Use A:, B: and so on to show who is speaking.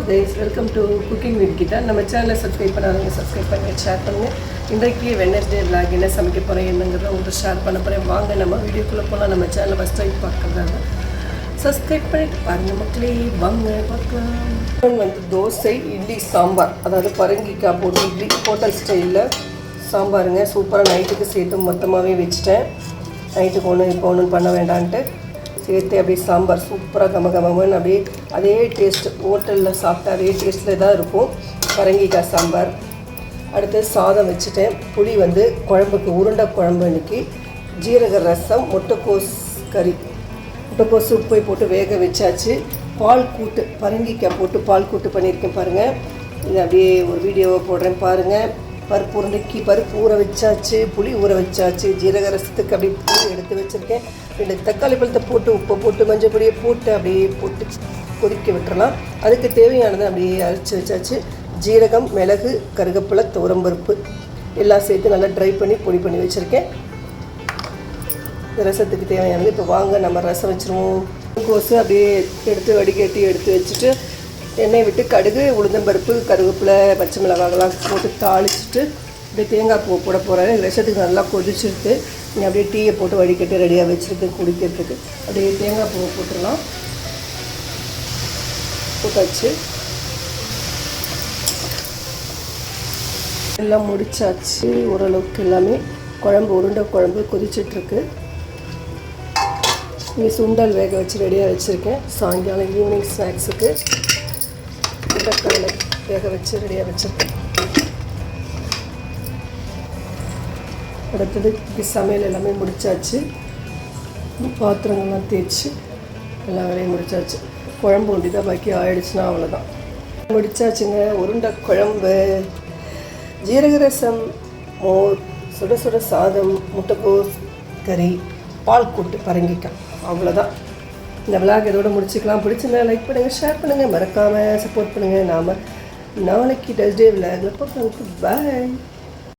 A: Guys, welcome to cooking with Geetha. நம்ம சேனலை subscribe பண்ணாதவங்க சப்ஸ்கிரைப் பண்ணுங்கள், ஷேர் பண்ணுங்கள். இன்றைக்கு வெட்னஸ்டே விளாக் என்ன சமைக்க போகிறேன் என்னங்கிறத உங்களுக்கு ஷேர் பண்ண போகிறேன். வாங்க நம்ம வீடியோக்குள்ளே போனால். நம்ம சேனலை ஃபஸ்ட் டைம் பார்க்குறதாங்க சப்ஸ்கிரைப் பண்ணிட்டு பாருங்கள் மக்களே. வாங்க பார்க்கலாம். தோசை, இட்லி, சாம்பார், அதாவது பரங்கிக்காய் போட்டு இட்லி ஹோட்டல் ஸ்டைலில் சாம்பாருங்க. சூப்பராக நைட்டுக்கு சேர்த்து மொத்தமாகவே வச்சுட்டேன். நைட்டுக்கு இப்போ ஒன்றும் பண்ண வேண்டான்ட்டு சேர்த்து அப்படியே சாம்பார் சூப்பராக கமகமன்னு அப்படியே அதே டேஸ்ட் ஹோட்டலில் சாப்பிட்டா அதே டேஸ்ட்டில் தான் இருக்கும் பரங்கிக்காய் சாம்பார். அடுத்து சாதம் வச்சுட்டேன். புளி குழம்புக்கு உருண்டை குழம்பு இன்றைக்கி. ஜீரக ரசம், முட்டைக்கோஸ் கறி, முட்டைக்கோஸ் உப்பை போட்டு வேக வச்சாச்சு. பால் கூட்டு, பரங்கிக்காய் போட்டு பால் கூட்டு பண்ணியிருக்கேன் பாருங்கள். இது அப்படியே ஒரு வீடியோவை போடுறேன் பாருங்கள். பருப்பு உருண்டைக்கு பருப்பு ஊற வச்சாச்சு, புளி ஊற வச்சாச்சு. ஜீரக ரசத்துக்கு அப்படியே புளி எடுத்து வச்சுருக்கேன். 2 தக்காளி பழத்தை போட்டு உப்பை போட்டு மஞ்சள் பொடியை போட்டு அப்படியே போட்டு கொதிக்க விட்டுறலாம். அதுக்கு தேவையானதை அப்படியே அரைச்சி வச்சாச்சு. ஜீரகம், மிளகு, கருவேப்பிலை, துவரம்பருப்பு எல்லாம் சேர்த்து நல்லா ட்ரை பண்ணி பொடி பண்ணி வச்சுருக்கேன். இந்த ரசத்துக்கு தேவையானது இப்போ வாங்க நம்ம ரசம் வச்சுருவோம். கோஸு அப்படியே எடுத்து வடிகட்டி எடுத்து வச்சுட்டு எண்ணெய் விட்டு கடுகு, உளுந்தம்பருப்பு, கருவேப்பிலை, பச்சை மிளகாயெல்லாம் போட்டு தாளிச்சுட்டு அப்படியே தேங்காய் பூ போட போகிறேன். ரசத்துக்கு நல்லா கொதிச்சுட்டு நீங்கள் அப்படியே டீயை போட்டு வடிகட்டி ரெடியாக வச்சுருக்கேன் குடிக்கிறதுக்கு. அப்படியே தேங்காய் பூவை போட்டுடலாம். போட்டாச்சு, எல்லாம் முடிச்சாச்சு. ஓரளவுக்கு எல்லாமே குழம்பு உருண்டை குழம்பு கொதிச்சிட்ருக்கு. இங்கே சுண்டல் வேக வச்சு ரெடியாக வச்சுருக்கேன். சாயங்காலம் ஈவினிங் ஸ்நாக்ஸுக்கு கடலை வேக வச்சு ரெடியாக வச்சுருக்கேன். அடுத்தது சமையல் எல்லாமே முடித்தாச்சு. பாத்திரங்கள்லாம் தேய்ச்சி எல்லா வேலையும் முடித்தாச்சு. குழம்பு ஒண்டி தான் பாக்கி ஆயிடுச்சுன்னா அவ்வளோதான். முடித்தாச்சுங்க. உருண்டை குழம்பு, ஜீரக ரசம், மோர், சுட சுட சாதம், முட்டைக்கோஸ் கறி, பால் கூட்டு பரங்கிக்காய், அவ்வளோதான். இந்த விளாக் இதோட முடிச்சுக்கலாம். பிடிச்சிருந்தா லைக் பண்ணுங்கள், ஷேர் பண்ணுங்கள், மறக்காமல் சப்போர்ட் பண்ணுங்கள். நாம் நாளைக்கு டஸ்டே விளாகில் பார்க்கலாம். பாய்.